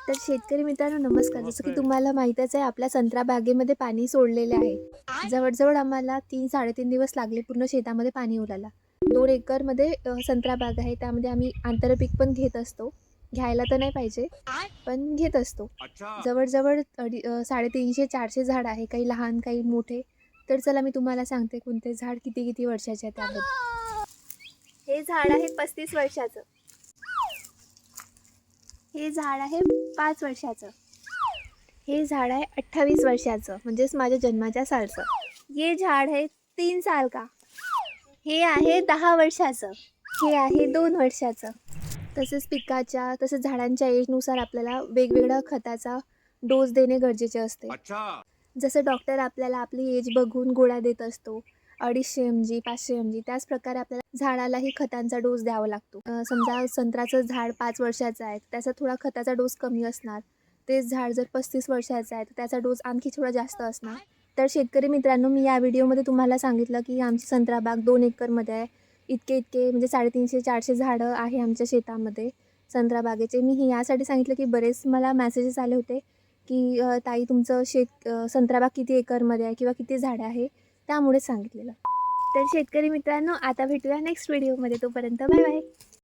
तर शेतकरी मित्रांनो नमस्कार. जसं की तुम्हाला माहीतच आहे आपल्या संत्रा बागेमध्ये पाणी सोडलेले आहे. जवळ-जवळ आम्हाला 3-3.5 दिवस लागले पूर्ण शेतामध्ये पाणी ओलायला. 2 एकरमध्ये संत्रा बाग आहे. त्यामध्ये आम्ही आंतरपीक पण घेत असतो. घ्यायला तर नाही पाहिजे, पण घेत असतो. अच्छा. जवळ-जवळ 350-400 झाड आहे. काही लहान, काही मोठे. तर चला मी तुम्हाला सांगते कोणते झाड किती-किती वर्षाचे आहे त्याबद्दल. हे झाड आहे 35 वर्षाचं. हे झाड आहे 5 वर्षाचं. हे झाड आहे 28 वर्षाचं, म्हणजेच माझ्या जन्माच्या सालचं. हे झाड आहे 3 साल का. हे आहे 10 वर्षाचं. हे आहे 2 वर्षाचं. तसंच झाडांच्या एजनुसार आपल्याला वेगवेगळ्या खताचा डोस देणे गरजेचे असते. अच्छा. जसं डॉक्टर आपल्याला आपली एज बघून गोळ्या देत असतो. 250 mg 500 mg त्याच प्रकारे आपल्याला झाडालाही खतांचा डोस द्यावा लागतो. समजा संत्र्याचं झाड 5 वर्षाचं आहे, त्याचा थोडा खताचा डोस कमी असणार. तेच झाड जर 35 वर्षाचं आहे, तर त्याचा डोस आणखी थोडा जास्त असणार. तर शेतकरी मित्रांनो, मी या व्हिडिओमध्ये तुम्हाला सांगितलं की आमची संत्रा बाग 2 एकरमध्ये आहे. इतके म्हणजे 350-400 झाडं आहे आमच्या शेतामध्ये संत्रा बागेचे. मी हे यासाठी सांगितलं की बरेच मला मेसेजेस आले होते की ताई तुमचं संत्रा बाग किती एकरमध्ये आहे किंवा किती झाडं आहे, त्यामुळेच सांगितलेलं. तर शेतकरी मित्रांनो, आता भेटूया नेक्स्ट व्हिडिओमध्ये. तोपर्यंत बाय बाय.